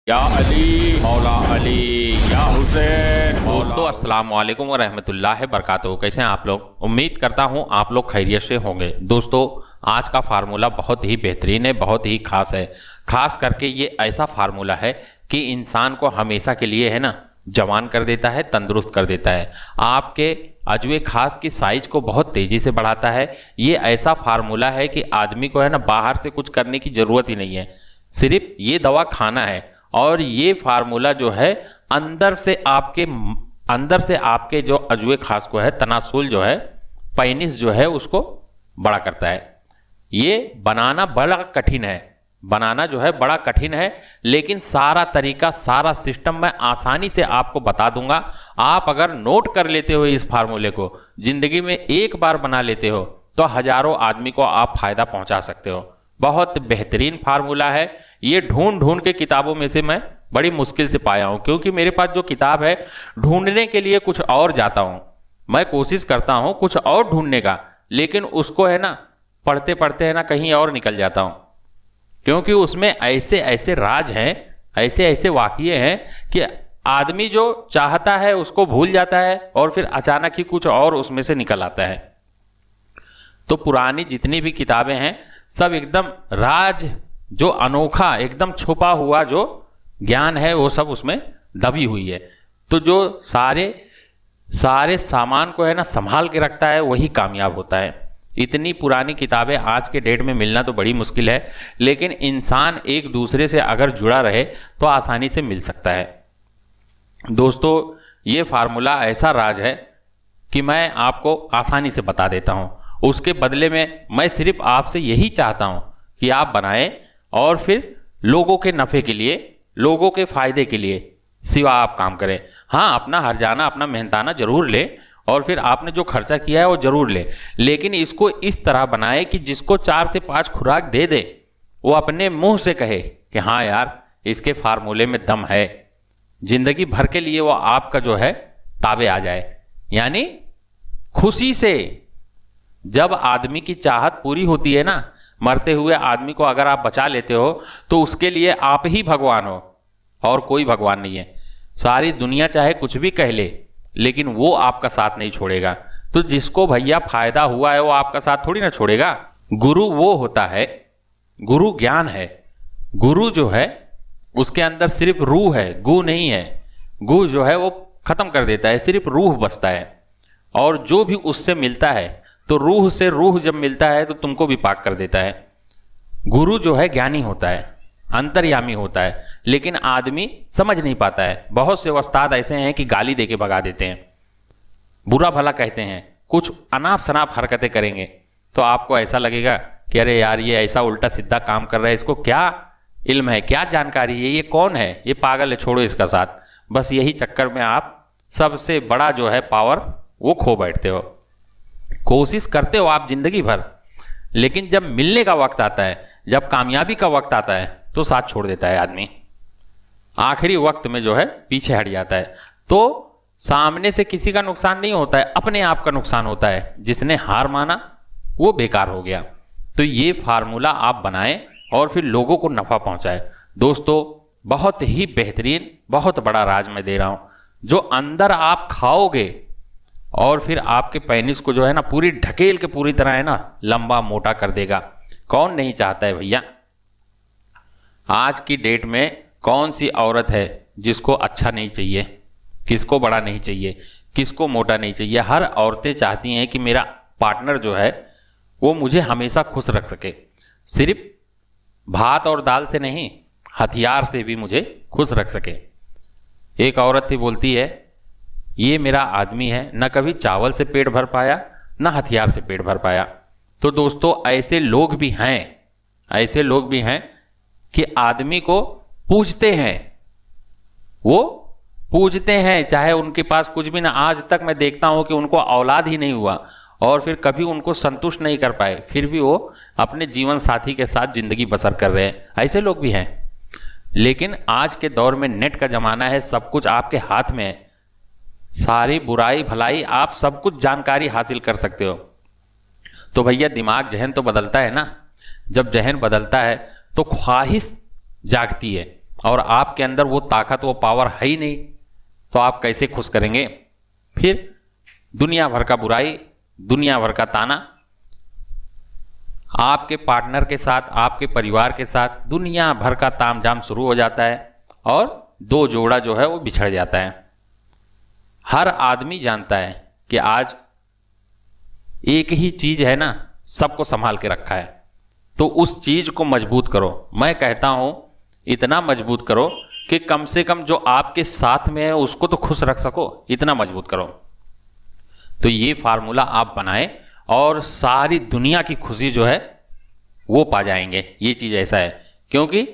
या अली मौला अली या हुसैन। दोस्तों अस्सलाम वालेकुम व रहमतुल्लाहि बरकातहू। कैसे हैं आप लोग? उम्मीद करता हूं आप लोग खैरियत से होंगे। दोस्तों आज का फार्मूला बहुत ही बेहतरीन है, बहुत ही खास है। खास करके ये ऐसा फार्मूला है कि इंसान को हमेशा के लिए है ना जवान कर देता है, तंदुरुस्त कर देता है। आपके अजवे खास की साइज को बहुत तेज़ी से बढ़ाता है। ये ऐसा फार्मूला है कि आदमी को है ना बाहर से कुछ करने की ज़रूरत ही नहीं है, सिर्फ ये दवा खाना है। और ये फार्मूला जो है अंदर से आपके जो अजवे खास को है, तनासुल जो है, पेनिस जो है, उसको बड़ा करता है। ये बनाना बड़ा कठिन है, बनाना जो है बड़ा कठिन है, लेकिन सारा तरीका, सारा सिस्टम मैं आसानी से आपको बता दूंगा। आप अगर नोट कर लेते हो इस फार्मूले को, जिंदगी में एक बार बना लेते हो, तो हजारों आदमी को आप फायदा पहुंचा सकते हो। बहुत बेहतरीन फार्मूला है। ये ढूंढ ढूंढ के किताबों में से मैं बड़ी मुश्किल से पाया हूं, क्योंकि मेरे पास जो किताब है ढूंढने के लिए कुछ और जाता हूं, मैं कोशिश करता हूं कुछ और ढूंढने का, लेकिन उसको है ना पढ़ते पढ़ते है ना कहीं और निकल जाता हूं, क्योंकि उसमें ऐसे ऐसे राज हैं, ऐसे ऐसे वाक़ये हैं कि आदमी जो चाहता है उसको भूल जाता है और फिर अचानक ही कुछ और उसमें से निकल आता है। तो पुरानी जितनी भी किताबें हैं सब एकदम राज, जो अनोखा एकदम छुपा हुआ जो ज्ञान है वो सब उसमें दबी हुई है। तो जो सारे सामान को है ना संभाल के रखता है वही कामयाब होता है। इतनी पुरानी किताबें आज के डेट में मिलना तो बड़ी मुश्किल है, लेकिन इंसान एक दूसरे से अगर जुड़ा रहे तो आसानी से मिल सकता है। दोस्तों ये फार्मूला ऐसा राज है कि मैं आपको आसानी से बता देता हूँ। उसके बदले में मैं सिर्फ आपसे यही चाहता हूँ कि आप बनाएं और फिर लोगों के नफ़े के लिए, लोगों के फ़ायदे के लिए सिवा आप काम करें। हाँ, अपना हर्जाना, अपना मेहनताना जरूर ले और फिर आपने जो खर्चा किया है वो जरूर ले, लेकिन इसको इस तरह बनाए कि जिसको 4 से 5 खुराक दे दे वो अपने मुंह से कहे कि हाँ यार इसके फार्मूले में दम है। जिंदगी भर के लिए वो आपका जो है ताबे आ जाए, यानी खुशी से। जब आदमी की चाहत पूरी होती है ना, मरते हुए आदमी को अगर आप बचा लेते हो तो उसके लिए आप ही भगवान हो और कोई भगवान नहीं है। सारी दुनिया चाहे कुछ भी कह ले, लेकिन वो आपका साथ नहीं छोड़ेगा। तो जिसको भैया फायदा हुआ है वो आपका साथ थोड़ी ना छोड़ेगा। गुरु वो होता है, गुरु ज्ञान है। गुरु जो है उसके अंदर सिर्फ रूह है, गू नहीं है। गू जो है वो खत्म कर देता है, सिर्फ रूह बचता है। और जो भी उससे मिलता है, तो रूह से रूह जब मिलता है तो तुमको भी पाक कर देता है। गुरु जो है ज्ञानी होता है, अंतर्यामी होता है, लेकिन आदमी समझ नहीं पाता है। बहुत से उस्ताद ऐसे हैं कि गाली देके भगा देते हैं, बुरा भला कहते हैं, कुछ अनाप शनाप हरकतें करेंगे तो आपको ऐसा लगेगा कि अरे यार ये ऐसा उल्टा सीधा काम कर रहा है, इसको क्या इल्म है, क्या जानकारी है, ये कौन है, ये पागल है, छोड़ो इसका साथ। बस यही चक्कर में आप सबसे बड़ा जो है पावर वो खो बैठते हो। कोशिश करते हो आप जिंदगी भर, लेकिन जब मिलने का वक्त आता है, जब कामयाबी का वक्त आता है, तो साथ छोड़ देता है आदमी। आखिरी वक्त में जो है पीछे हट जाता है। तो सामने से किसी का नुकसान नहीं होता है, अपने आप का नुकसान होता है। जिसने हार माना वो बेकार हो गया। तो ये फार्मूला आप बनाएं और फिर लोगों को नफा पहुंचाएं। दोस्तों बहुत ही बेहतरीन, बहुत बड़ा राज मैं दे रहा हूं, जो अंदर आप खाओगे और फिर आपके पेनिस को जो है ना पूरी ढकेल के पूरी तरह है ना लंबा मोटा कर देगा। कौन नहीं चाहता है भैया? आज की डेट में कौन सी औरत है जिसको अच्छा नहीं चाहिए, किसको बड़ा नहीं चाहिए, किसको मोटा नहीं चाहिए? हर औरतें चाहती हैं कि मेरा पार्टनर जो है वो मुझे हमेशा खुश रख सके। सिर्फ भात और दाल से नहीं, हथियार से भी मुझे खुश रख सके। एक औरत थी, बोलती है ये मेरा आदमी है, न कभी चावल से पेट भर पाया न हथियार से पेट भर पाया। तो दोस्तों ऐसे लोग भी हैं, ऐसे लोग भी हैं कि आदमी को पूजते हैं, वो पूजते हैं चाहे उनके पास कुछ भी ना। आज तक मैं देखता हूं कि उनको औलाद ही नहीं हुआ और फिर कभी उनको संतुष्ट नहीं कर पाए, फिर भी वो अपने जीवन साथी के साथ जिंदगी बसर कर रहे हैं। ऐसे लोग भी हैं। लेकिन आज के दौर में नेट का जमाना है, सब कुछ आपके हाथ में है। सारी बुराई भलाई आप सब कुछ जानकारी हासिल कर सकते हो। तो भैया दिमाग, जहन तो बदलता है ना। जब जहन बदलता है तो ख्वाहिश जागती है और आपके अंदर वो ताकत, वो पावर है ही नहीं, तो आप कैसे खुश करेंगे? फिर दुनिया भर का बुराई, दुनिया भर का ताना, आपके पार्टनर के साथ, आपके परिवार के साथ दुनिया भर का तामझाम शुरू हो जाता है और दो जोड़ा जो है वो बिछड़ जाता है। हर आदमी जानता है कि आज एक ही चीज है ना, सबको संभाल के रखा है, तो उस चीज को मजबूत करो। मैं कहता हूं इतना मजबूत करो कि कम से कम जो आपके साथ में है उसको तो खुश रख सको, इतना मजबूत करो। तो ये फार्मूला आप बनाएं और सारी दुनिया की खुशी जो है वो पा जाएंगे। ये चीज ऐसा है, क्योंकि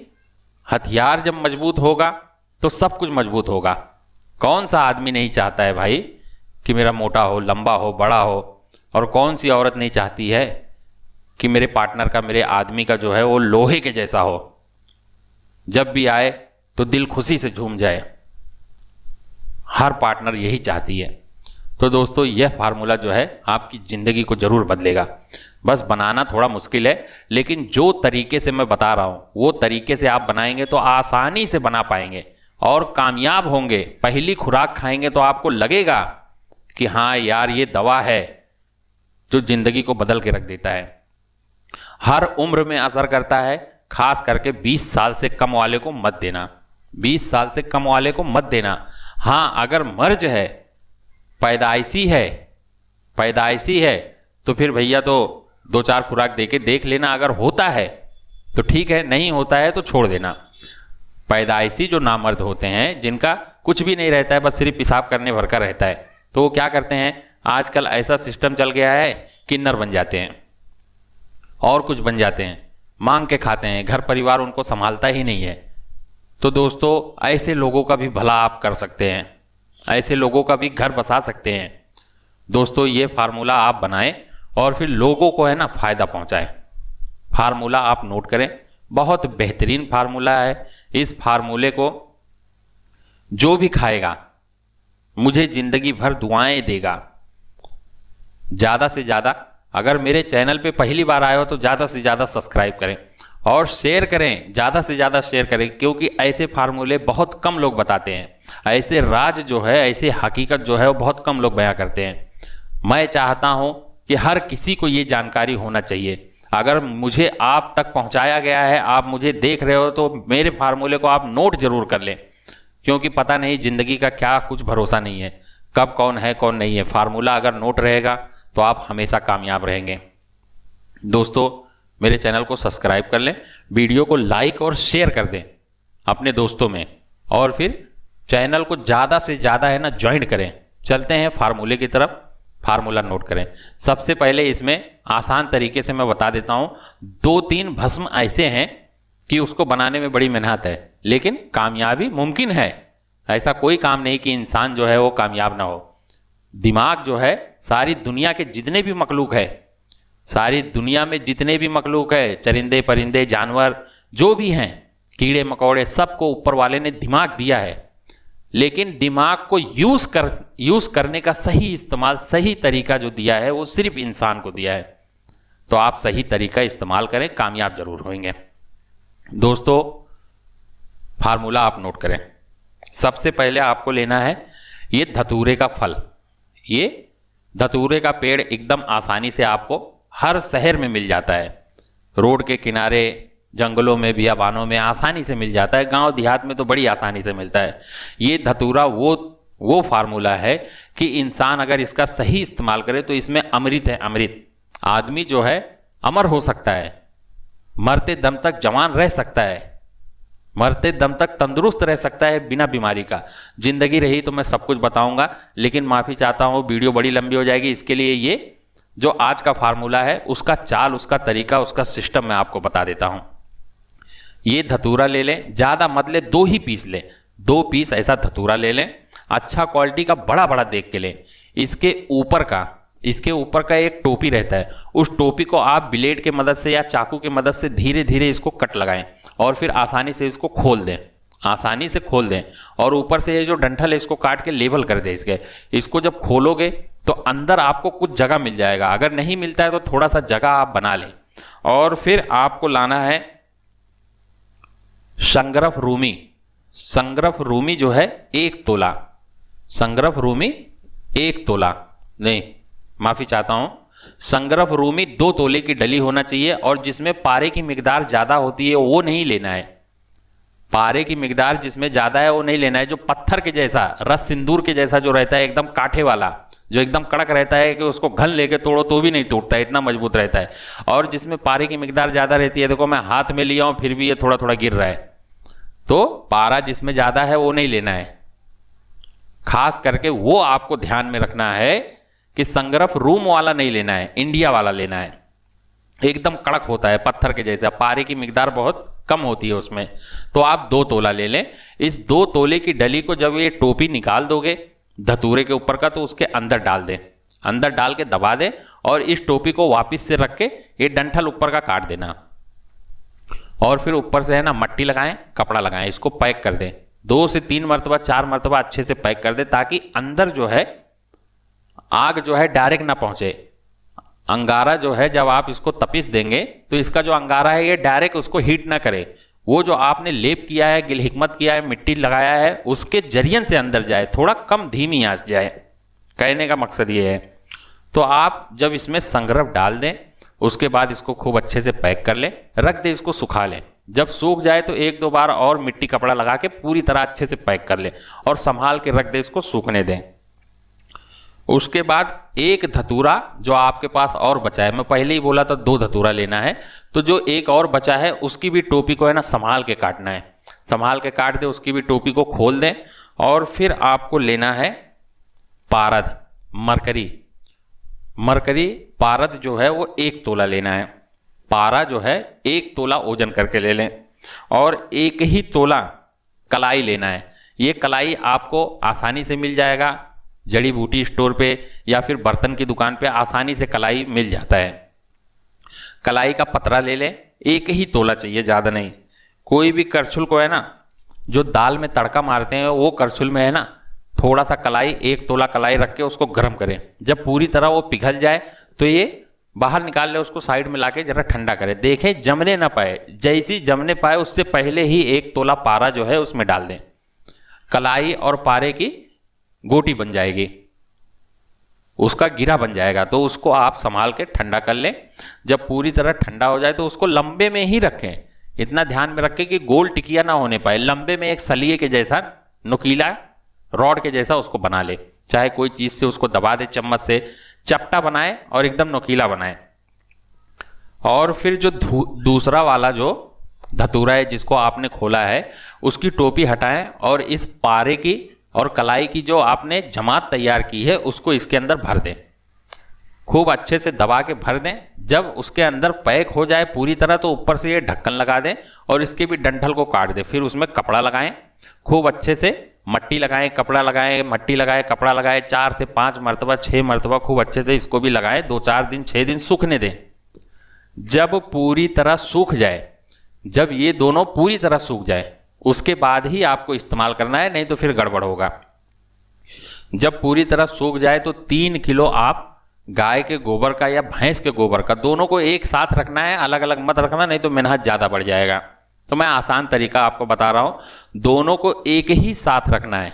हथियार जब मजबूत होगा तो सब कुछ मजबूत होगा। कौन सा आदमी नहीं चाहता है भाई कि मेरा मोटा हो, लंबा हो, बड़ा हो, और कौन सी औरत नहीं चाहती है कि मेरे पार्टनर का, मेरे आदमी का जो है वो लोहे के जैसा हो, जब भी आए तो दिल खुशी से झूम जाए। हर पार्टनर यही चाहती है। तो दोस्तों यह फार्मूला जो है आपकी ज़िंदगी को ज़रूर बदलेगा। बस बनाना थोड़ा मुश्किल है, लेकिन जो तरीके से मैं बता रहा हूँ वो तरीके से आप बनाएंगे तो आसानी से बना पाएंगे और कामयाब होंगे। पहली खुराक खाएंगे तो आपको लगेगा कि हाँ यार ये दवा है जो ज़िंदगी को बदल के रख देता है। हर उम्र में असर करता है, खास करके 20 साल से कम वाले को मत देना। 20 साल से कम वाले को मत देना। हाँ, अगर मर्ज है, पैदाइशी है तो फिर भैया तो 2-4 खुराक देके देख लेना। अगर होता है तो ठीक है, नहीं होता है तो छोड़ देना। पैदाइशी जो नामर्द होते हैं, जिनका कुछ भी नहीं रहता है, बस सिर्फ पेशाब करने भर का रहता है, तो वो क्या करते हैं, आजकल ऐसा सिस्टम चल गया है, किन्नर बन जाते हैं और कुछ बन जाते हैं, मांग के खाते हैं, घर परिवार उनको संभालता ही नहीं है। तो दोस्तों ऐसे लोगों का भी भला आप कर सकते हैं, ऐसे लोगों का भी घर बसा सकते हैं। दोस्तों ये फार्मूला आप बनाएं और फिर लोगों को है ना फायदा पहुंचाएं। फार्मूला आप नोट करें, बहुत बेहतरीन फार्मूला है। इस फार्मूले को जो भी खाएगा मुझे जिंदगी भर दुआएं देगा। ज़्यादा से ज़्यादा, अगर मेरे चैनल पे पहली बार आए हो तो ज़्यादा से ज़्यादा सब्सक्राइब करें और शेयर करें, ज़्यादा से ज़्यादा शेयर करें, क्योंकि ऐसे फार्मूले बहुत कम लोग बताते हैं। ऐसे राज जो है, ऐसे हकीकत जो है वो बहुत कम लोग बयां करते हैं। मैं चाहता हूं कि हर किसी को ये जानकारी होना चाहिए। अगर मुझे आप तक पहुंचाया गया है, आप मुझे देख रहे हो, तो मेरे फार्मूले को आप नोट जरूर कर लें, क्योंकि पता नहीं जिंदगी का क्या कुछ भरोसा नहीं है, कब कौन है कौन नहीं है। फार्मूला अगर नोट रहेगा तो आप हमेशा कामयाब रहेंगे। दोस्तों मेरे चैनल को सब्सक्राइब कर लें, वीडियो को लाइक और शेयर कर दें अपने दोस्तों में, और फिर चैनल को ज़्यादा से ज़्यादा है ना ज्वाइन करें। चलते हैं फार्मूले की तरफ। फार्मूला नोट करें। सबसे पहले इसमें आसान तरीके से मैं बता देता हूं, 2-3 भस्म ऐसे हैं कि उसको बनाने में बड़ी मेहनत है, लेकिन कामयाबी मुमकिन है। ऐसा कोई काम नहीं कि इंसान जो है वो कामयाब ना हो। दिमाग जो है, सारी दुनिया के जितने भी मखलूक है, सारी दुनिया में जितने भी मखलूक है, चरिंदे परिंदे जानवर जो भी हैं, कीड़े मकोड़े, सबको ऊपर वाले ने दिमाग दिया है, लेकिन दिमाग को यूज करने का सही इस्तेमाल, सही तरीका जो दिया है वो सिर्फ इंसान को दिया है। तो आप सही तरीका इस्तेमाल करें, कामयाब जरूर होंगे। दोस्तों फार्मूला आप नोट करें। सबसे पहले आपको लेना है ये धतूरे का फल। ये धतूरे का पेड़ एकदम आसानी से आपको हर शहर में मिल जाता है, रोड के किनारे, जंगलों में, बियाबानों में आसानी से मिल जाता है। गांव देहात में तो बड़ी आसानी से मिलता है। ये धतूरा वो फार्मूला है कि इंसान अगर इसका सही इस्तेमाल करे तो इसमें अमृत है, अमृत। आदमी जो है अमर हो सकता है, मरते दम तक जवान रह सकता है, मरते दम तक तंदुरुस्त रह सकता है बिना बीमारी का। जिंदगी रही तो मैं सब कुछ बताऊंगा, लेकिन माफ़ी चाहता हूँ वीडियो बड़ी लंबी हो जाएगी। इसके लिए ये जो आज का फार्मूला है उसका चाल, उसका तरीका, उसका सिस्टम मैं आपको बता देता हूँ। ये धतूरा ले लें, ज़्यादा मत ले, 2 ही पीस लें, 2 पीस ऐसा धतूरा ले लें। अच्छा क्वालिटी का बड़ा बड़ा देख के लें। इसके ऊपर का एक टोपी रहता है, उस टोपी को आप ब्लेड के मदद से या चाकू के मदद से धीरे धीरे इसको कट लगाएं और फिर आसानी से इसको खोल दें, आसानी से खोल दें। और ऊपर से ये जो डंठल है इसको काट के लेवल कर दें इसको जब खोलोगे तो अंदर आपको कुछ जगह मिल जाएगा। अगर नहीं मिलता है तो थोड़ा सा जगह आप बना लें। और फिर आपको लाना है शंगरफ रूमी। संग्रफ रूमी जो है 1 तोला, संग्रफ रूमी 1 तोला नहीं, माफी चाहता हूं, संग्रफ रूमी 2 तोले की डली होना चाहिए और जिसमें पारे की मिकदार ज्यादा होती है वो नहीं लेना है। पारे की मिकदार जिसमें ज्यादा है वो नहीं लेना है। जो पत्थर के जैसा, रस सिंदूर के जैसा जो रहता है, एकदम कांटे वाला, जो एकदम कड़क रहता है कि उसको घन लेके तोड़ो तो भी नहीं टूटता है, इतना मजबूत रहता है। और जिसमें पारे की मिकदार ज्यादा रहती है, देखो मैं हाथ में लिया हूं फिर भी ये थोड़ा थोड़ा गिर रहा है, तो पारा जिसमें ज्यादा है वो नहीं लेना है। खास करके वो आपको ध्यान में रखना है कि संग्रफ रूम वाला नहीं लेना है, इंडिया वाला लेना है। एकदम कड़क होता है पत्थर के जैसा, पारे की मिकदार बहुत कम होती है उसमें। तो आप 2 तोला ले लें। इस 2 तोले की डली को जब ये टोपी निकाल दोगे धतूरे के ऊपर का, तो उसके अंदर डाल दें, अंदर डाल के दबा दें और इस टोपी को वापस से रख के ये डंठल ऊपर का काट देना और फिर ऊपर से है ना मट्टी लगाएं, कपड़ा लगाएं, इसको पैक कर दें। 2 से 3 मरतबा 4 मरतबा अच्छे से पैक कर दें ताकि अंदर जो है आग जो है डायरेक्ट ना पहुंचे। अंगारा जो है जब आप इसको तपिश देंगे तो इसका जो अंगारा है ये डायरेक्ट उसको हीट ना करे, वो जो आपने लेप किया है, गिल हिकमत किया है, मिट्टी लगाया है, उसके जरियन से अंदर जाए, थोड़ा कम धीमी आंच जाए, कहने का मकसद ये है। तो आप जब इसमें संग्रफ डाल दें उसके बाद इसको खूब अच्छे से पैक कर लें, रख दें, इसको सुखा लें। जब सूख जाए तो 1-2 बार और मिट्टी कपड़ा लगा के पूरी तरह अच्छे से पैक कर लें और संभाल के रख दें, इसको सूखने दें। उसके बाद एक धतूरा जो आपके पास और बचा है, मैं पहले ही बोला था 2 धतूरा लेना है, तो जो एक और बचा है उसकी भी टोपी को है ना संभाल के काटना है, संभाल के काट दे, उसकी भी टोपी को खोल दें। और फिर आपको लेना है पारद, मरकरी। मरकरी पारद जो है वो 1 तोला लेना है। पारा जो है 1 तोला ओजन करके ले लें और 1 ही तोला कलाई लेना है। ये कलाई आपको आसानी से मिल जाएगा, जड़ी बूटी स्टोर पे या फिर बर्तन की दुकान पे आसानी से कलाई मिल जाता है। कलाई का पतरा ले लें, 1 ही तोला चाहिए, ज़्यादा नहीं। कोई भी करछुल को है ना जो दाल में तड़का मारते हैं वो करछुल में है ना थोड़ा सा कलाई, 1 तोला कलाई रख के उसको गर्म करें। जब पूरी तरह वो पिघल जाए तो ये बाहर निकाल ले, उसको साइड में लाके जरा ठंडा करें, देखें जमने ना पाए। जैसी जमने पाए उससे पहले ही 1 तोला पारा जो है उसमें डाल दें। कलाई और पारे की गोटी बन जाएगी, उसका गिरा बन जाएगा, तो उसको आप संभाल के ठंडा कर लें। जब पूरी तरह ठंडा हो जाए तो उसको लंबे में ही रखें, इतना ध्यान में रखें कि गोल टिकिया ना होने पाए। लंबे में एक सलिए के जैसा, नुकीला रॉड के जैसा उसको बना ले, चाहे कोई चीज से उसको दबा दे, चम्मच से चपटा बनाए और एकदम नुकीला बनाए। और फिर जो दूसरा वाला जो धतूरा है जिसको आपने खोला है उसकी टोपी हटाएं और इस पारे की और कलाई की जो आपने जमात तैयार की है उसको इसके अंदर भर दें, खूब अच्छे से दबा के भर दें। जब उसके अंदर पैक हो जाए पूरी तरह तो ऊपर से ये ढक्कन लगा दें और इसके भी डंठल को काट दें। फिर उसमें कपड़ा लगाएं, खूब अच्छे से मट्टी लगाएं, कपड़ा लगाएं, मट्टी लगाएं, कपड़ा लगाएं, 4 से 5 मरतबा 6 मरतबा खूब अच्छे से इसको भी लगाएं। 2-4 दिन 6 दिन सूखने दें। जब पूरी तरह सूख जाए, जब ये दोनों पूरी तरह सूख जाए उसके बाद ही आपको इस्तेमाल करना है, नहीं तो फिर गड़बड़ होगा। जब पूरी तरह सूख जाए तो 3 किलो आप गाय के गोबर का या भैंस के गोबर का, दोनों को एक साथ रखना है, अलग अलग मत रखना, नहीं तो मेहनत ज़्यादा बढ़ जाएगा। तो मैं आसान तरीका आपको बता रहा हूँ, दोनों को एक ही साथ रखना है।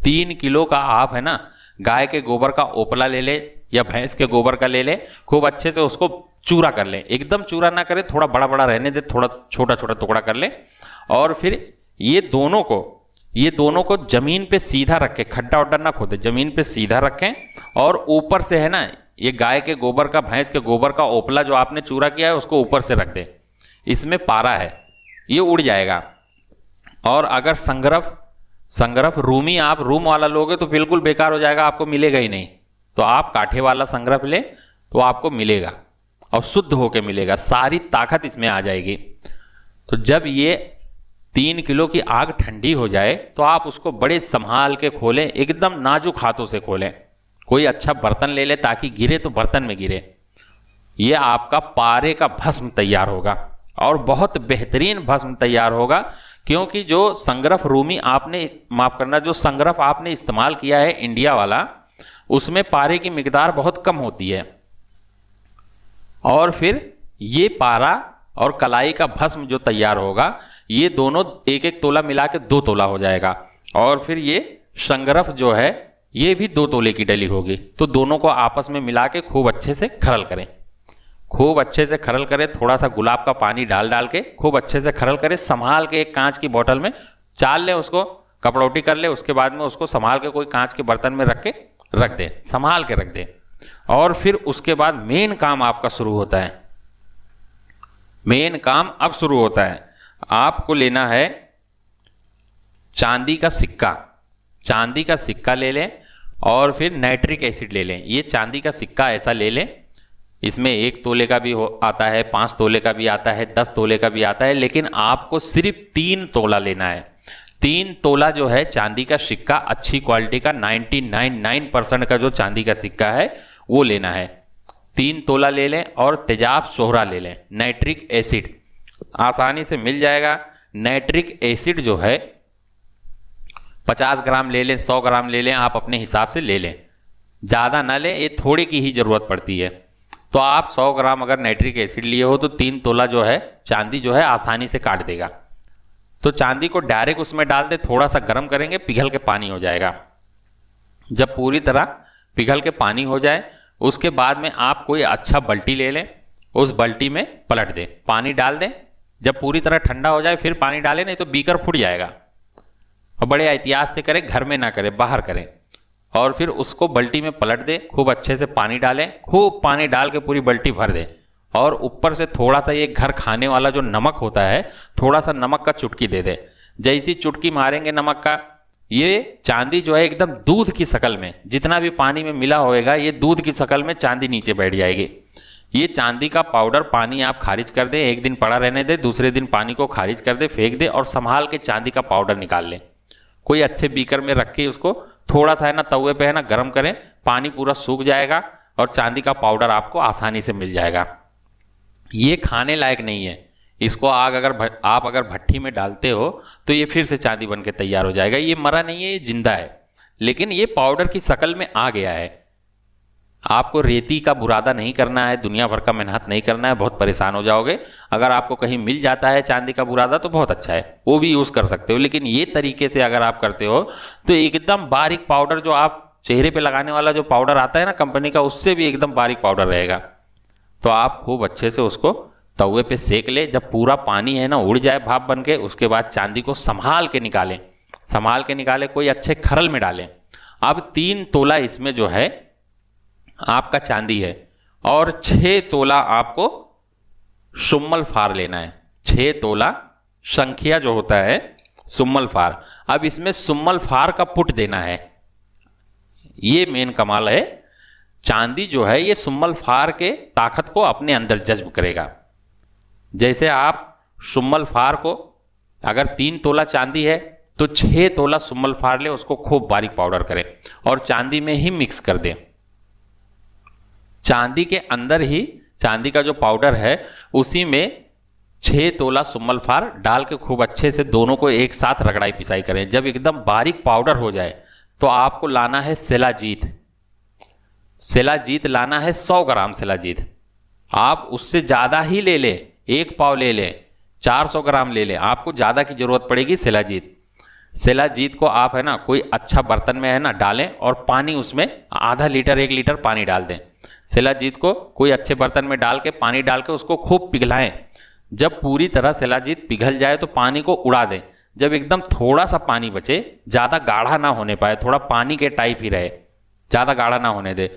3 किलो का आप है ना गाय के गोबर का ओपला ले ले या भैंस के गोबर का ले ले, खूब अच्छे से उसको चूरा कर ले। एकदम चूरा ना करे, थोड़ा बड़ा बड़ा रहने दे, थोड़ा छोटा छोटा टुकड़ा कर ले। और फिर ये दोनों को जमीन पे सीधा रखें, खड्डा वड्डा ना खोदे, जमीन पे सीधा रखें। और ऊपर से है ना ये गाय के गोबर का, भैंस के गोबर का ओपला जो आपने चूरा किया है उसको ऊपर से रख दे। इसमें पारा है, ये उड़ जाएगा। और अगर संग्रफ रूमी आप रूम वाला लोगे तो बिल्कुल बेकार हो जाएगा, आपको मिलेगा ही नहीं। तो आप काठे वाला संग्रफ ले तो आपको मिलेगा और शुद्ध होके मिलेगा, सारी ताकत इसमें आ जाएगी। तो जब ये 3 किलो की आग ठंडी हो जाए तो आप उसको बड़े संभाल के खोलें, एकदम नाजुक हाथों से खोलें। कोई अच्छा बर्तन ले ले ताकि गिरे तो बर्तन में गिरे। ये आपका पारे का भस्म तैयार होगा और बहुत बेहतरीन भस्म तैयार होगा, क्योंकि जो संग्रफ रूमी आपने, माफ करना, जो संग्रफ आपने इस्तेमाल किया है इंडिया वाला, उसमें पारे की मिकदार बहुत कम होती है। और फिर ये पारा और कलाई का भस्म जो तैयार होगा ये दोनों एक एक तोला मिला के 2 तोला हो जाएगा। और फिर ये संगरफ जो है ये भी 2 तोले की डली होगी। तो दोनों को आपस में मिला के खूब अच्छे से खरल करें, खूब अच्छे से खरल करें। थोड़ा सा गुलाब का पानी डाल के खूब अच्छे से खरल करें। संभाल के एक कांच की बोतल में चाल लें, उसको कपड़ोटी कर ले। उसके बाद में उसको संभाल के कोई कांच के बर्तन में रख के रख दें, संभाल के रख दें। और फिर उसके बाद मेन काम आपका शुरू होता है। मेन काम अब शुरू होता है। आपको लेना है चांदी का सिक्का। चांदी का सिक्का ले लें और फिर नाइट्रिक एसिड ले लें। ये चांदी का सिक्का ऐसा ले लें, इसमें 1 तोले का भी आता है, 5 तोले का भी आता है, 10 तोले का भी आता है, लेकिन आपको सिर्फ 3 तोला लेना है। 3 तोला जो है चांदी का सिक्का, अच्छी क्वालिटी का 99.9% का जो चांदी का सिक्का है वो लेना है। 3 तोला ले लें और तेजाब सोहरा ले लें। नाइट्रिक एसिड आसानी से मिल जाएगा। नाइट्रिक एसिड जो है 50 ग्राम ले लें, 100 ग्राम ले लें, आप अपने हिसाब से ले लें, ज़्यादा ना लें, ये थोड़े की ही ज़रूरत पड़ती है। तो आप 100 ग्राम अगर नाइट्रिक एसिड लिए हो तो 3 तोला जो है चांदी जो है आसानी से काट देगा। तो चांदी को डायरेक्ट उसमें डाल दे, थोड़ा सा गर्म करेंगे, पिघल के पानी हो जाएगा। जब पूरी तरह पिघल के पानी हो जाए उसके बाद में आप कोई अच्छा बाल्टी ले लें, उस बाल्टी में पलट दें, पानी डाल दें। जब पूरी तरह ठंडा हो जाए फिर पानी डालें, नहीं तो बीकर फूट जाएगा। और बड़े एहतियात से करें, घर में ना करें, बाहर करें। और फिर उसको बाल्टी में पलट दें, खूब अच्छे से पानी डालें, खूब पानी डाल के पूरी बाल्टी भर दें। और ऊपर से थोड़ा सा ये घर खाने वाला जो नमक होता है, थोड़ा सा नमक का चुटकी दे दें। जैसी चुटकी मारेंगे नमक का, ये चांदी जो है एकदम दूध की शक्ल में, जितना भी पानी में मिला होएगा ये दूध की शक्ल में चांदी नीचे बैठ जाएगी। ये चांदी का पाउडर पानी आप खारिज कर दें, 1 दिन पड़ा रहने दें, दूसरे दिन पानी को खारिज कर दें, फेंक दें और संभाल के चांदी का पाउडर निकाल लें। कोई अच्छे बीकर में रख के उसको थोड़ा सा है ना तवे पे है ना गर्म करें, पानी पूरा सूख जाएगा और चांदी का पाउडर आपको आसानी से मिल जाएगा। ये खाने लायक नहीं है, इसको आप अगर भट्टी में डालते हो तो ये फिर से चांदी बन के तैयार हो जाएगा। ये मरा नहीं है, ये जिंदा है, लेकिन ये पाउडर की शक्ल में आ गया है। आपको रेती का बुरादा नहीं करना है, दुनिया भर का मेहनत नहीं करना है, बहुत परेशान हो जाओगे। अगर आपको कहीं मिल जाता है चांदी का बुरादा तो बहुत अच्छा है, वो भी यूज़ कर सकते हो। लेकिन ये तरीके से अगर आप करते हो तो एकदम बारीक पाउडर, जो आप चेहरे पे लगाने वाला जो पाउडर आता है ना कंपनी का, उससे भी एकदम बारीक पाउडर रहेगा। तो आप खूब अच्छे से उसको तवे पे सेक ले। जब पूरा पानी है ना उड़ जाए भाप बन के, उसके बाद चांदी को संभाल के निकालें, संभाल के निकालें, कोई अच्छे खरल में डालें। अब 3 तोला इसमें जो है आपका चांदी है और 6 तोला आपको सुम्मल फार लेना है। 6 तोला संख्या जो होता है सुम्मल फार। अब इसमें सुम्मल फार का पुट देना है, ये मेन कमाल है। चांदी जो है ये सुम्मल फार के ताकत को अपने अंदर जज्ब करेगा। जैसे आप सुम्मल फार को, अगर 3 तोला चांदी है तो 6 तोला सुम्मल फार ले, उसको खूब बारीक पाउडर करें और चांदी में ही मिक्स कर दें। चांदी के अंदर ही चांदी का जो पाउडर है उसी में 6 तोला सुम्मल फार डाल के खूब अच्छे से दोनों को एक साथ रगड़ाई पिसाई करें। जब एकदम बारीक पाउडर हो जाए तो आपको लाना है शिलाजीत। शिलाजीत लाना है 100 ग्राम शिलाजीत। आप उससे ज़्यादा ही ले लें, 1 पाव ले लें, 400 ग्राम ले लें, आपको ज़्यादा की ज़रूरत पड़ेगी शिलाजीत। शिलाजीत को आप है ना कोई अच्छा बर्तन में है ना डालें और पानी उसमें आधा लीटर 1 लीटर पानी डाल दें। शिलाजीत को कोई अच्छे बर्तन में डाल के पानी डाल के उसको खूब पिघलाएं। जब पूरी तरह शिलाजीत पिघल जाए तो पानी को उड़ा दें। जब एकदम थोड़ा सा पानी बचे, ज़्यादा गाढ़ा ना होने पाए, थोड़ा पानी के टाइप ही रहे, ज़्यादा गाढ़ा ना होने दे।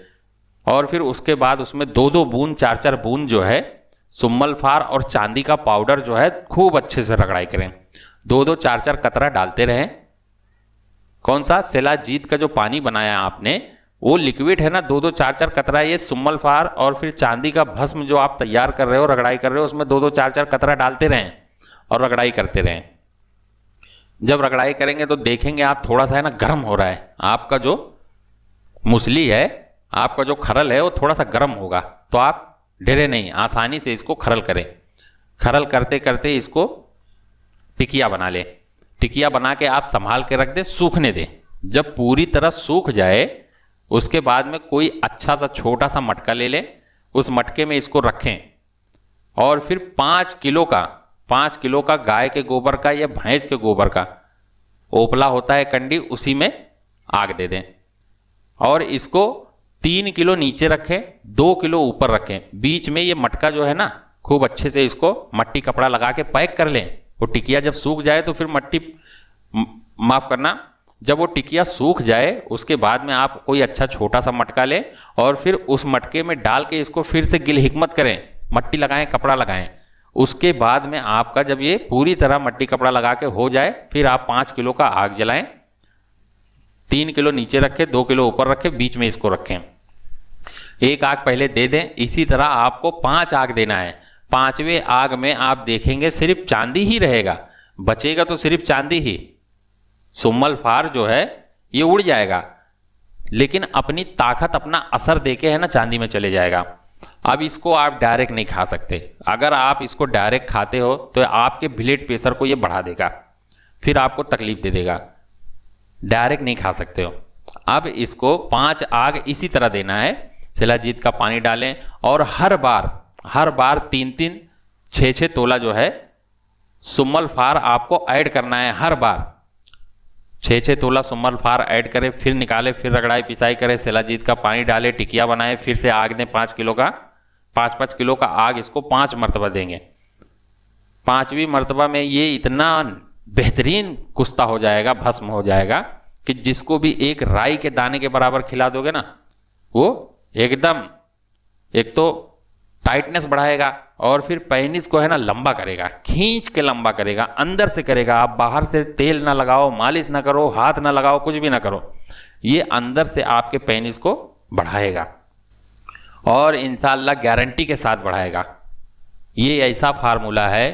और फिर उसके बाद उसमें 2-2 बूंद 4-4 बूंद जो है सुम्मल फार और चांदी का पाउडर जो है खूब अच्छे से रगड़ाई करें। 2-2 4-4 कतरा डालते रहें। कौन सा शिलाजीत का जो पानी बनाया आपने वो लिक्विड है ना, 2-2 4-4 कतरा ये सुम्मल फार और फिर चांदी का भस्म जो आप तैयार कर रहे हो, रगड़ाई कर रहे हो, उसमें 2-2 4-4 कतरा डालते रहें और रगड़ाई करते रहें। जब रगड़ाई करेंगे तो देखेंगे आप थोड़ा सा है ना गर्म हो रहा है, आपका जो मुसली है, आपका जो खरल है वो थोड़ा सा गर्म होगा। तो आप डरे नहीं, आसानी से इसको खरल करें। खरल करते करते इसको टिकिया बना लें। टिकिया बना के आप संभाल के रख दें, सूखने दें। जब पूरी तरह सूख जाए उसके बाद में कोई अच्छा सा छोटा सा मटका ले लें, उस मटके में इसको रखें और फिर 5 किलो का 5 किलो का गाय के गोबर का या भैंस के गोबर का ओपला होता है कंडी, उसी में आग दे दें और इसको 3 किलो नीचे रखें, 2 किलो ऊपर रखें। बीच में ये मटका जो है ना, खूब अच्छे से इसको मट्टी कपड़ा लगा के पैक कर लें। वो टिकिया जब सूख जाए तो फिर माफ करना, जब वो टिकिया सूख जाए उसके बाद में आप कोई अच्छा छोटा सा मटका लें और फिर उस मटके में डाल के इसको फिर से गिल हिकमत करें, मट्टी लगाएं, कपड़ा लगाएं। उसके बाद में आपका जब ये पूरी तरह मट्टी कपड़ा लगा के हो जाए, फिर आप 5 किलो का आग जलाएं। 3 किलो नीचे रखें, 2 किलो ऊपर रखें, बीच में इसको रखें। एक आग पहले दे दें। इसी तरह आपको 5 आग देना है। 5वें आग में आप देखेंगे सिर्फ चांदी ही रहेगा, बचेगा तो सिर्फ चांदी ही। सुम्मल फार जो है ये उड़ जाएगा, लेकिन अपनी ताकत, अपना असर देके है ना चांदी में चले जाएगा। अब इसको आप डायरेक्ट नहीं खा सकते। अगर आप इसको डायरेक्ट खाते हो तो आपके ब्लड प्रेशर को ये बढ़ा देगा, फिर आपको तकलीफ दे देगा। डायरेक्ट नहीं खा सकते हो। अब इसको 5 आग इसी तरह देना है। शिलाजीत का पानी डालें और हर बार 3-3, 6-6 तोला जो है सुम्मल फार आपको ऐड करना है। हर बार 6-6 तोला सुम्मल फार ऐड करें, फिर निकाले, फिर रगड़ाई पिसाई करें, शिलाजीत का पानी डाले, टिकिया बनाए, फिर से आग दें 5 किलो का। 5-5 किलो का आग इसको 5 मरतबा देंगे। 5वीं मरतबा में ये इतना बेहतरीन कुश्ता हो जाएगा, भस्म हो जाएगा कि जिसको भी एक राई के दाने के बराबर खिला दोगे ना, वो एकदम एक तो टाइटनेस बढ़ाएगा और फिर पेनिस को है ना लंबा करेगा, खींच के लंबा करेगा, अंदर से करेगा। आप बाहर से तेल ना लगाओ, मालिश ना करो, हाथ ना लगाओ, कुछ भी ना करो, ये अंदर से आपके पेनिस को बढ़ाएगा और इंशाअल्लाह गारंटी के साथ बढ़ाएगा। ये ऐसा फार्मूला है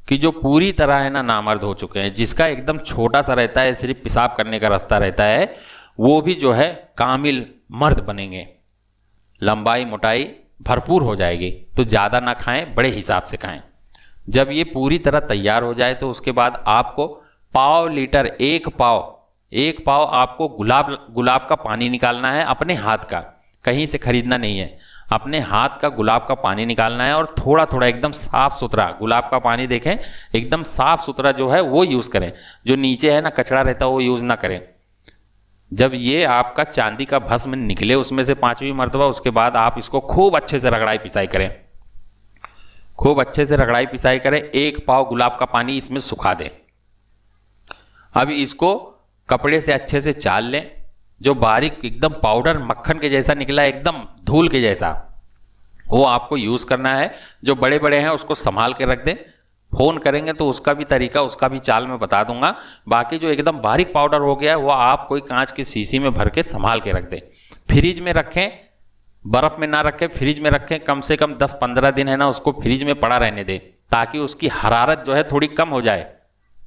कि जो पूरी तरह है ना नामर्द हो चुके हैं, जिसका एकदम छोटा सा रहता है, सिर्फ पेशाब करने का रास्ता रहता है, वो भी जो है कामिल मर्द बनेंगे। लंबाई मोटाई भरपूर हो जाएगी। तो ज़्यादा ना खाएं, बड़े हिसाब से खाएं। जब ये पूरी तरह तैयार हो जाए तो उसके बाद आपको पाव लीटर, 1 पाव आपको गुलाब का पानी निकालना है अपने हाथ का, कहीं से खरीदना नहीं है। अपने हाथ का गुलाब का पानी निकालना है और थोड़ा थोड़ा एकदम साफ सुथरा गुलाब का पानी देखें, एकदम साफ सुथरा जो है वो यूज़ करें। जो नीचे है ना कचरा रहता है वो यूज़ ना करें। जब ये आपका चांदी का भस्म निकले उसमें से 5वीं मरतबा, उसके बाद आप इसको खूब अच्छे से रगड़ाई पिसाई करें, खूब अच्छे से रगड़ाई पिसाई करें। 1 पाव गुलाब का पानी इसमें सुखा दें। अब इसको कपड़े से अच्छे से चाल लें। जो बारीक एकदम पाउडर मक्खन के जैसा निकला, एकदम धूल के जैसा, वो आपको यूज़ करना है। जो बड़े बड़े हैं उसको संभाल के रख दें। फ़ोन करेंगे तो उसका भी तरीका, उसका भी चाल मैं बता दूंगा। बाकी जो एकदम बारीक पाउडर हो गया है वो आप कोई कांच की शीशी में भर के संभाल के रख दें। फ्रिज में रखें, बर्फ़ में ना रखें, फ्रिज में रखें। कम से कम 10-15 दिन है ना उसको फ्रिज में पड़ा रहने दें, ताकि उसकी हरारत जो है थोड़ी कम हो जाए,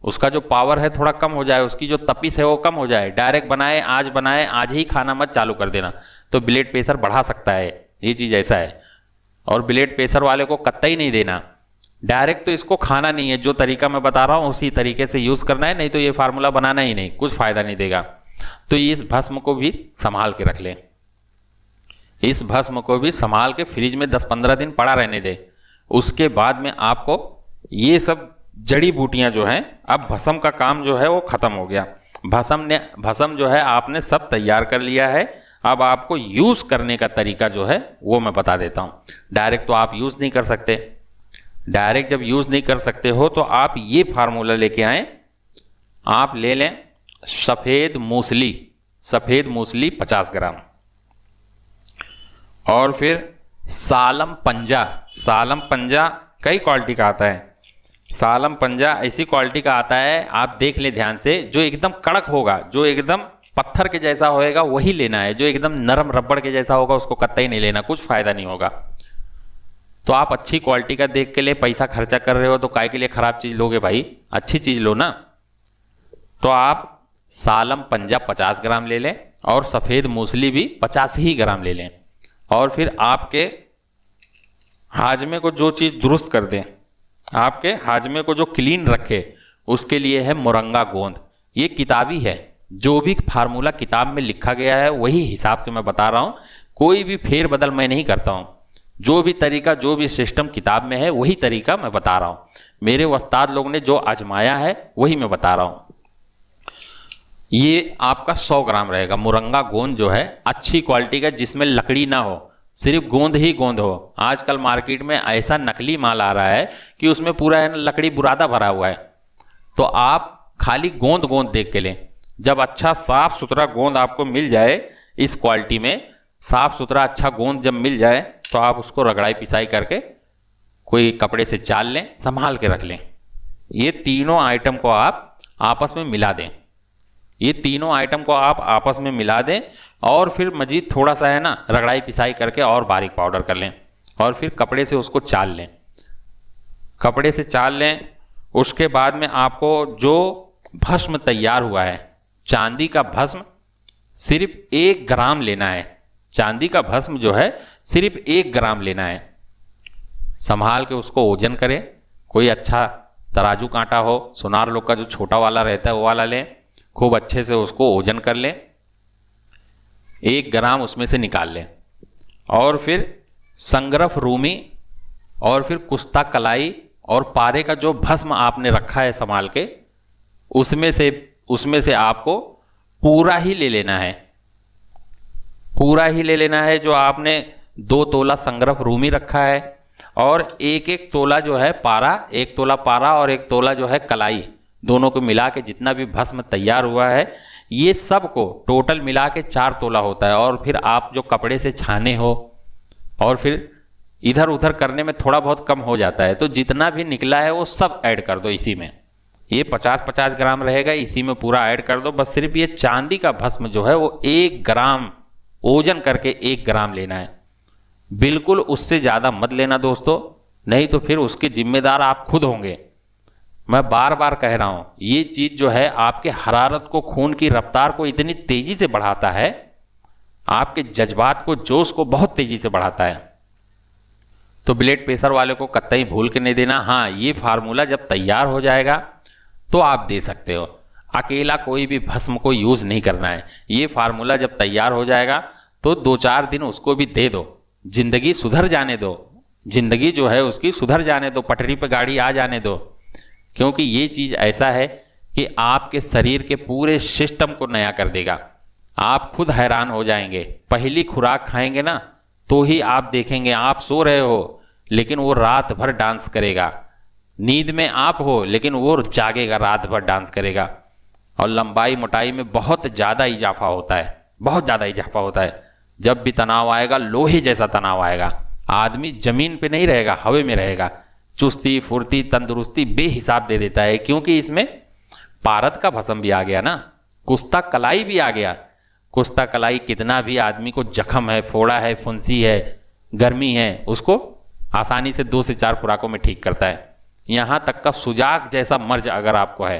उसका जो पावर है थोड़ा कम हो जाए, उसकी जो तपिश है वो कम हो जाए। डायरेक्ट बनाए आज ही खाना मत चालू कर देना, तो ब्लड प्रेशर बढ़ा सकता है। ये चीज़ ऐसा है। और ब्लड प्रेशर वाले को कतई नहीं देना, डायरेक्ट तो इसको खाना नहीं है। जो तरीका मैं बता रहा हूँ उसी तरीके से यूज़ करना है, नहीं तो ये फार्मूला बनाना ही नहीं, कुछ फ़ायदा नहीं देगा। तो इस भस्म को भी संभाल के रख लें। इस भस्म को भी संभाल के फ्रिज में 10-15 दिन पड़ा रहने दें। उसके बाद में आपको ये सब जड़ी बूटियाँ जो हैं, अब भस्म का काम जो है वो ख़त्म हो गया। भस्म जो है आपने सब तैयार कर लिया है। अब आपको यूज़ करने का तरीका जो है वो मैं बता देता हूँ। डायरेक्ट तो आप यूज़ नहीं कर सकते। डायरेक्ट जब यूज़ नहीं कर सकते हो तो आप ये फार्मूला लेके आएँ। आप ले लें सफ़ेद मूसली 50 ग्राम, और फिर सालम पंजा कई क्वालिटी का आता है। सालम पंजा ऐसी क्वालिटी का आता है, आप देख लें ध्यान से, जो एकदम कड़क होगा, जो एकदम पत्थर के जैसा होएगा वही लेना है। जो एकदम नरम रबड़ के जैसा होगा उसको कतई नहीं लेना, कुछ फ़ायदा नहीं होगा। तो आप अच्छी क्वालिटी का देख के ले, पैसा खर्चा कर रहे हो तो काय के लिए ख़राब चीज़ लोगे भाई, अच्छी चीज़ लो ना। तो आप सालम पंजा 50 ग्राम ले लें और सफ़ेद मूसली भी 50 ही ग्राम ले लें। और फिर आपके हाजमे को जो चीज़ दुरुस्त कर दें, आपके हाजमे को जो क्लीन रखे, उसके लिए है मुरंगा गोंद। ये किताबी है, जो भी फार्मूला किताब में लिखा गया है वही हिसाब से मैं बता रहा हूँ। कोई भी फेर बदल मैं नहीं करता हूँ। जो भी तरीका, जो भी सिस्टम किताब में है वही तरीका मैं बता रहा हूँ। मेरे उस्ताद लोग ने जो आजमाया है वही मैं बता रहा हूँ। ये आपका 100 ग्राम रहेगा मुरंगा गोंद जो है, अच्छी क्वालिटी का, जिसमें लकड़ी ना हो, सिर्फ गोंद ही गोंद हो। आजकल मार्केट में ऐसा नकली माल आ रहा है कि उसमें पूरा है ना लकड़ी बुरादा भरा हुआ है। तो आप खाली गोंद गोंद देख के लें। जब अच्छा साफ सुथरा गोंद आपको मिल जाए, इस क्वालिटी में साफ सुथरा अच्छा गोंद जब मिल जाए, तो आप उसको रगड़ाई पिसाई करके कोई कपड़े से चाल लें, संभाल के रख लें। ये तीनों आइटम को आप आपस में मिला दें। ये तीनों आइटम को आप आपस में मिला दें और फिर मजीद थोड़ा सा है ना रगड़ाई पिसाई करके और बारीक पाउडर कर लें और फिर कपड़े से उसको चाल लें। कपड़े से चाल लें। उसके बाद में आपको जो भस्म तैयार हुआ है, चांदी का भस्म सिर्फ 1 ग्राम लेना है। चांदी का भस्म जो है सिर्फ 1 ग्राम लेना है। संभाल के उसको ओजन करें। कोई अच्छा तराजू कांटा हो, सुनार लोग का जो छोटा वाला रहता है वो वाला लें। खूब अच्छे से उसको ओजन कर लें। 1 ग्राम उसमें से निकाल लें और फिर संगरफ रूमी और फिर कुस्ता कलाई और पारे का जो भस्म आपने रखा है संभाल के, उसमें से आपको पूरा ही ले लेना है। पूरा ही ले लेना है। जो आपने 2 तोला संगरफ रूमी रखा है और 1-1 तोला जो है पारा, 1 तोला पारा और 1 तोला जो है कलाई, दोनों को मिला के जितना भी भस्म तैयार हुआ है, ये सब को टोटल मिला के 4 तोला होता है। और फिर आप जो कपड़े से छाने हो और फिर इधर उधर करने में थोड़ा बहुत कम हो जाता है, तो जितना भी निकला है वो सब ऐड कर दो इसी में। ये 50-50 ग्राम रहेगा, इसी में पूरा ऐड कर दो। बस सिर्फ ये चांदी का भस्म जो है वो 1 ग्राम ओजन करके 1 ग्राम लेना है। बिल्कुल उससे ज़्यादा मत लेना दोस्तों, नहीं तो फिर उसके जिम्मेदार आप खुद होंगे। मैं बार बार कह रहा हूं, ये चीज जो है आपके हरारत को, खून की रफ्तार को इतनी तेजी से बढ़ाता है, आपके जज्बात को, जोश को बहुत तेजी से बढ़ाता है। तो ब्लड प्रेशर वाले को कतई भूल के नहीं देना। हाँ, ये फार्मूला जब तैयार हो जाएगा तो आप दे सकते हो। अकेला कोई भी भस्म को यूज नहीं करना है। ये फार्मूला जब तैयार हो जाएगा तो 2-4 दिन उसको भी दे दो, जिंदगी सुधर जाने दो। जिंदगी जो है उसकी सुधर जाने दो, पटरी पे गाड़ी आ जाने दो। क्योंकि ये चीज ऐसा है कि आपके शरीर के पूरे सिस्टम को नया कर देगा। आप खुद हैरान हो जाएंगे। पहली खुराक खाएंगे ना तो ही आप देखेंगे, आप सो रहे हो लेकिन वो रात भर डांस करेगा। नींद में आप हो लेकिन वो जागेगा, रात भर डांस करेगा। और लंबाई मोटाई में बहुत ज़्यादा इजाफा होता है, बहुत ज़्यादा इजाफा होता है। जब भी तनाव आएगा, लोहे जैसा तनाव आएगा। आदमी जमीन पे नहीं रहेगा, हवा में रहेगा। चुस्ती, फुर्ती, तंदुरुस्ती बेहिसाब दे देता है, क्योंकि इसमें पारद का भस्म भी आ गया ना, कुस्ता कलाई भी आ गया। कुस्ता कलाई कितना भी आदमी को जख्म है, फोड़ा है, फुंसी है, गर्मी है, उसको आसानी से 2 से 4 खुराकों में ठीक करता है। यहां तक का सुजाक जैसा मर्ज अगर आपको है,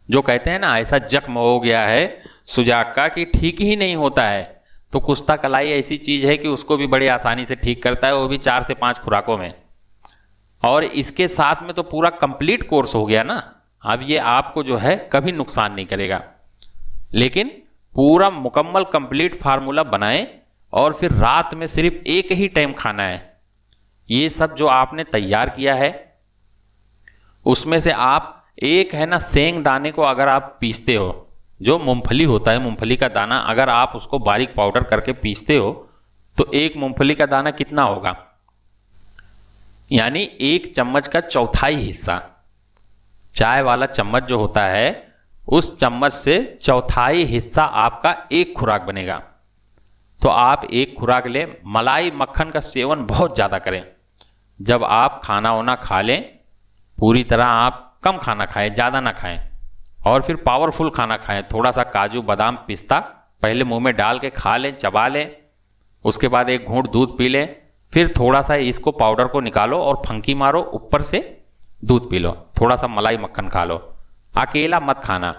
जो कहते हैं ना ऐसा जख्म हो गया है सुजाक का कि ठीक ही नहीं होता है, तो कुस्ता कलाई ऐसी चीज है कि उसको भी बड़ी आसानी से ठीक करता है, वो भी 4 से 5 खुराकों में। और इसके साथ में तो पूरा कंप्लीट कोर्स हो गया ना। अब ये आपको जो है कभी नुकसान नहीं करेगा। लेकिन पूरा मुकम्मल कंप्लीट फार्मूला बनाएं और फिर रात में सिर्फ 1 ही टाइम खाना है। ये सब जो आपने तैयार किया है उसमें से आप एक है ना सेंग दाने को अगर आप पीसते हो, जो मूंगफली होता है, मूंगफली का दाना अगर आप उसको बारीक पाउडर करके पीसते हो तो 1 मूंगफली का दाना कितना होगा, यानी 1 चम्मच का 1/4 हिस्सा। चाय वाला चम्मच जो होता है उस चम्मच से 1/4 हिस्सा आपका 1 खुराक बनेगा। तो आप 1 खुराक लें। मलाई मक्खन का सेवन बहुत ज़्यादा करें। जब आप खाना वाना खा लें, पूरी तरह आप कम खाना खाएं, ज़्यादा ना खाएं, और फिर पावरफुल खाना खाएं। थोड़ा सा काजू बादाम पिस्ता पहले मुंह में डाल के खा लें, चबा लें। उसके बाद 1 घूंट दूध पी लें। फिर थोड़ा सा इसको पाउडर को निकालो और फंकी मारो, ऊपर से दूध पी लो। थोड़ा सा मलाई मक्खन खा लो। अकेला मत खाना।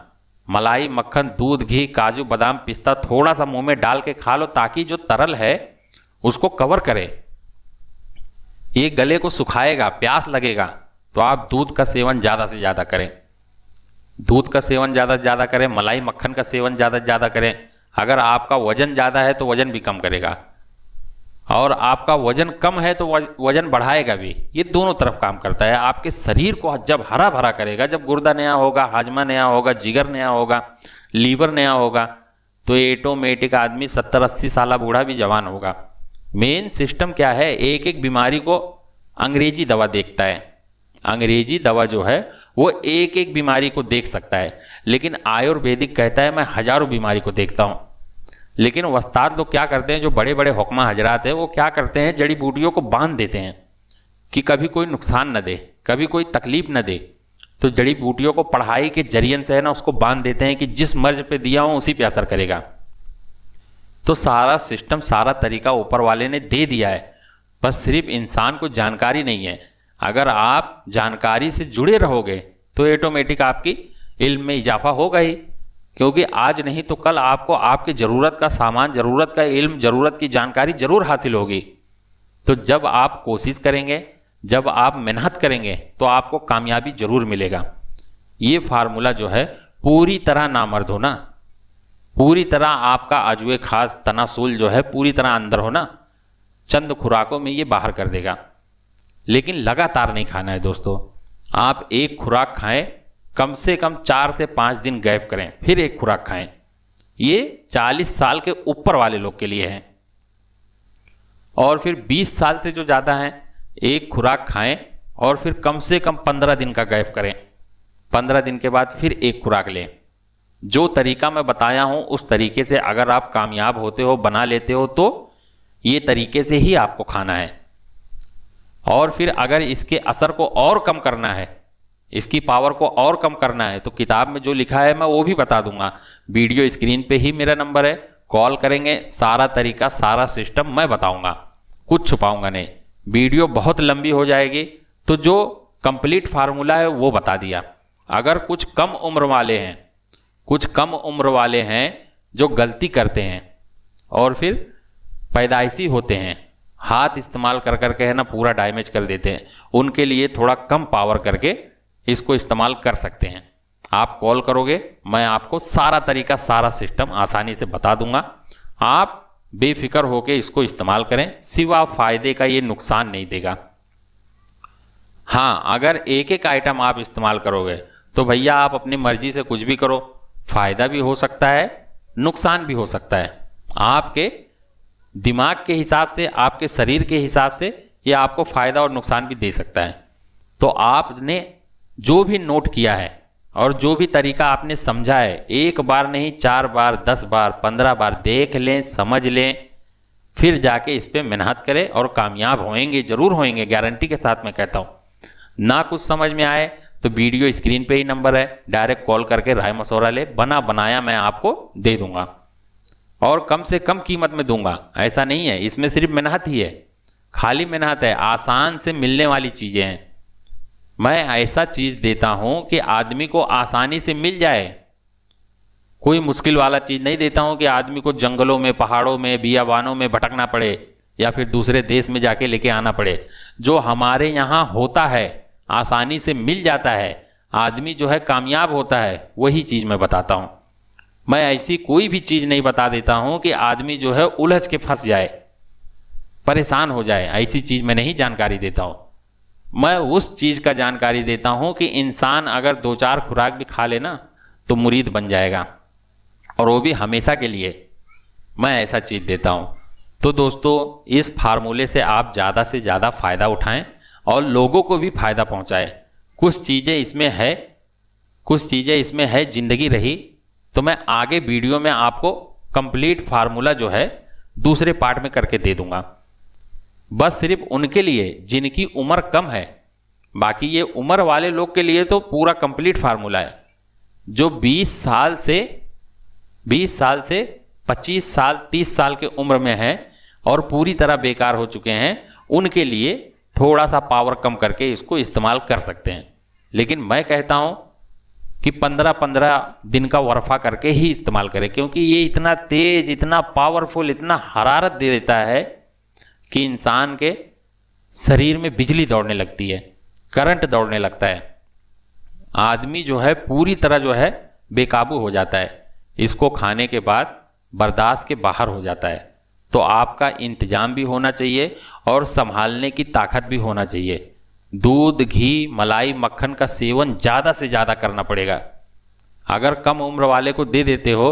मलाई मक्खन, दूध, घी, काजू बादाम पिस्ता थोड़ा सा मुंह में डाल के खा लो, ताकि जो तरल है उसको कवर करे। ये गले को सुखाएगा, प्यास लगेगा। तो आप दूध का सेवन ज़्यादा से ज़्यादा करें। दूध का सेवन ज़्यादा से ज़्यादा करें। मलाई मक्खन का सेवन ज़्यादा से ज़्यादा करें। अगर आपका वजन ज़्यादा है तो वजन भी कम करेगा। और आपका वजन कम है तो वजन बढ़ाएगा भी। ये दोनों तरफ काम करता है। आपके शरीर को जब हरा भरा करेगा, जब गुर्दा नया होगा, हाजमा नया होगा, जिगर नया होगा, लीवर नया होगा, तो ऑटोमेटिक आदमी 70-80 साल बूढ़ा भी जवान होगा। मेन सिस्टम क्या है, एक एक बीमारी को अंग्रेजी दवा देखता है। अंग्रेजी दवा जो है वो एक एक बीमारी को देख सकता है, लेकिन आयुर्वेदिक कहता है मैं हजारों बीमारी को देखता हूं। लेकिन वस्ताद लोग क्या करते हैं, जो बड़े बड़े हुक्मा हजरात हैं, वो क्या करते हैं, जड़ी बूटियों को बांध देते हैं कि कभी कोई नुकसान न दे, कभी कोई तकलीफ न दे। तो जड़ी बूटियों को पढ़ाई के जरिए से है ना, उसको बांध देते हैं कि जिस मर्ज पे दिया हो उसी पे असर करेगा। तो सारा सिस्टम, सारा तरीका ऊपर वाले ने दे दिया है, बस सिर्फ इंसान को जानकारी नहीं है। अगर आप जानकारी से जुड़े रहोगे तो ऑटोमेटिक आपकी इल्म में इजाफा होगा ही, क्योंकि आज नहीं तो कल आपको आपकी ज़रूरत का सामान, ज़रूरत का इल्म, ज़रूरत की जानकारी जरूर हासिल होगी। तो जब आप कोशिश करेंगे, जब आप मेहनत करेंगे, तो आपको कामयाबी जरूर मिलेगा। ये फार्मूला जो है पूरी तरह नामर्द हो ना, पूरी तरह आपका अजवे खास तनासुल जो है पूरी तरह अंदर हो ना, चंद खुराकों में ये बाहर कर देगा। लेकिन लगातार नहीं खाना है दोस्तों। आप एक खुराक खाएं, कम से कम 4 से 5 दिन गैप करें, फिर एक खुराक खाएं। ये 40 साल के ऊपर वाले लोग के लिए है। और फिर 20 साल से जो ज़्यादा हैं, एक खुराक खाएं और फिर कम से कम 15 दिन का गैप करें। 15 दिन के बाद फिर एक खुराक लें। जो तरीका मैं बताया हूं उस तरीके से अगर आप कामयाब होते हो, बना लेते हो, तो ये तरीके से ही आपको खाना है। और फिर अगर इसके असर को और कम करना है, इसकी पावर को और कम करना है, तो किताब में जो लिखा है मैं वो भी बता दूंगा। वीडियो स्क्रीन पे ही मेरा नंबर है, कॉल करेंगे, सारा तरीका, सारा सिस्टम मैं बताऊंगा, कुछ छुपाऊंगा नहीं। वीडियो बहुत लंबी हो जाएगी, तो जो कंप्लीट फार्मूला है वो बता दिया। अगर कुछ कम उम्र वाले हैं, कुछ कम उम्र वाले हैं जो गलती करते हैं और फिर पैदाइशी होते हैं, हाथ इस्तेमाल कर करके है ना पूरा डैमेज कर देते हैं, उनके लिए थोड़ा कम पावर करके इसको इस्तेमाल कर सकते हैं। आप कॉल करोगे, मैं आपको सारा तरीका, सारा सिस्टम आसानी से बता दूंगा। आप बेफिक्र होकर इसको इस्तेमाल करें, सिवा फायदे का ये नुकसान नहीं देगा। हाँ, अगर एक एक आइटम आप इस्तेमाल करोगे तो भैया आप अपनी मर्जी से कुछ भी करो, फायदा भी हो सकता है, नुकसान भी हो सकता है। आपके दिमाग के हिसाब से, आपके शरीर के हिसाब से ये आपको फायदा और नुकसान भी दे सकता है। तो आपने जो भी नोट किया है और जो भी तरीका आपने समझा है, एक बार नहीं 4 बार, 10 बार, 15 बार देख लें, समझ लें, फिर जाके इस पर मेहनत करें और कामयाब होएंगे, जरूर होएंगे, गारंटी के साथ मैं कहता हूँ। ना कुछ समझ में आए तो वीडियो स्क्रीन पे ही नंबर है, डायरेक्ट कॉल करके राय मशवरा ले, बना बनाया मैं आपको दे दूंगा और कम से कम कीमत में दूंगा। ऐसा नहीं है, इसमें सिर्फ मेहनत ही है, खाली मेहनत है, आसान से मिलने वाली चीजें हैं। मैं ऐसा चीज देता हूं कि आदमी को आसानी से मिल जाए, कोई मुश्किल वाला चीज नहीं देता हूं कि आदमी को जंगलों में, पहाड़ों में, बियाबानों में भटकना पड़े या फिर दूसरे देश में जाके लेके आना पड़े। जो हमारे यहाँ होता है, आसानी से मिल जाता है, आदमी जो है कामयाब होता है, वही चीज मैं बताता हूं। मैं ऐसी कोई भी चीज नहीं बता देता हूं कि आदमी जो है उलझ के फंस जाए, परेशान हो जाए, ऐसी चीज मैं नहीं जानकारी देता हूं। मैं उस चीज का जानकारी देता हूं कि इंसान अगर 2-4 खुराक भी खा लेना तो मुरीद बन जाएगा, और वो भी हमेशा के लिए। मैं ऐसा चीज देता हूं। तो दोस्तों, इस फार्मूले से आप ज़्यादा से ज़्यादा फ़ायदा उठाएं और लोगों को भी फ़ायदा पहुंचाएं। कुछ चीज़ें इसमें है, कुछ चीज़ें इसमें है जिंदगी रही, तो मैं आगे वीडियो में आपको कंप्लीट फार्मूला जो है दूसरे पार्ट में करके दे दूंगा। बस सिर्फ उनके लिए जिनकी उम्र कम है, बाकी ये उम्र वाले लोग के लिए तो पूरा कंप्लीट फार्मूला है। जो 20 साल से 25 साल 30 साल के उम्र में हैं और पूरी तरह बेकार हो चुके हैं, उनके लिए थोड़ा सा पावर कम करके इसको इस्तेमाल कर सकते हैं। लेकिन मैं कहता हूं कि 15-15 दिन का वरफा करके ही इस्तेमाल करें, क्योंकि ये इतना तेज, इतना पावरफुल, इतना हरारत दे देता है कि इंसान के शरीर में बिजली दौड़ने लगती है, करंट दौड़ने लगता है, आदमी जो है पूरी तरह जो है बेकाबू हो जाता है। इसको खाने के बाद बर्दाश्त के बाहर हो जाता है। तो आपका इंतजाम भी होना चाहिए और संभालने की ताकत भी होना चाहिए। दूध, घी, मलाई, मक्खन का सेवन ज़्यादा से ज़्यादा करना पड़ेगा। अगर कम उम्र वाले को दे देते हो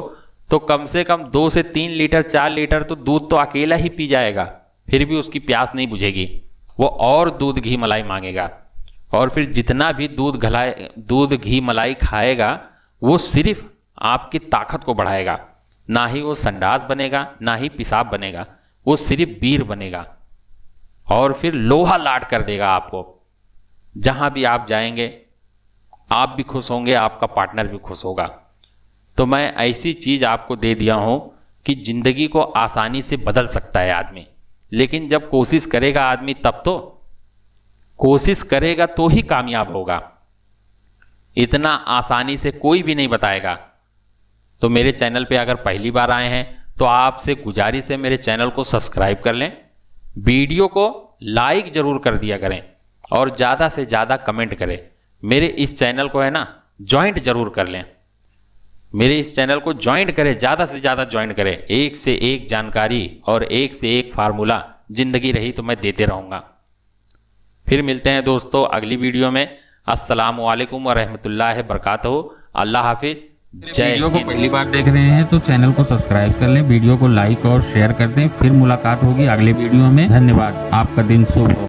तो कम से कम 2 से 3 लीटर 4 लीटर तो दूध तो अकेला ही पी जाएगा, फिर भी उसकी प्यास नहीं बुझेगी, वो और दूध, घी, मलाई मांगेगा। और फिर जितना भी दूध, घी, मलाई खाएगा वो सिर्फ आपकी ताकत को बढ़ाएगा, ना ही वो संडास बनेगा, ना ही पेशाब बनेगा, वो सिर्फ वीर बनेगा और फिर लोहा लाट कर देगा आपको। जहां भी आप जाएंगे आप भी खुश होंगे, आपका पार्टनर भी खुश होगा। तो मैं ऐसी चीज़ आपको दे दिया हूं कि ज़िंदगी को आसानी से बदल सकता है आदमी, लेकिन जब कोशिश करेगा आदमी तब तो, कोशिश करेगा तो ही कामयाब होगा। इतना आसानी से कोई भी नहीं बताएगा। तो मेरे चैनल पे अगर पहली बार आए हैं तो आपसे गुजारिश है मेरे चैनल को सब्सक्राइब कर लें, वीडियो को लाइक जरूर कर दिया करें और ज़्यादा से ज़्यादा कमेंट करें। मेरे इस चैनल को है ना ज्वाइंट जरूर कर लें, मेरे इस चैनल को ज्वाइंट करें, ज़्यादा से ज़्यादा ज्वाइंट करें। एक से एक जानकारी और एक से एक फार्मूला ज़िंदगी रही तो मैं देते रहूँगा। फिर मिलते हैं दोस्तों अगली वीडियो में। अस्सलामु अलैकुम व रहमतुल्लाहि बरकातहू। अल्लाह हाफिज़। जय वीडियो को हिंद। पहली बार देख रहे हैं तो चैनल को सब्सक्राइब कर लें, वीडियो को लाइक और शेयर कर दें। फिर मुलाकात होगी अगले वीडियो में। धन्यवाद। आपका दिन शुभ हो।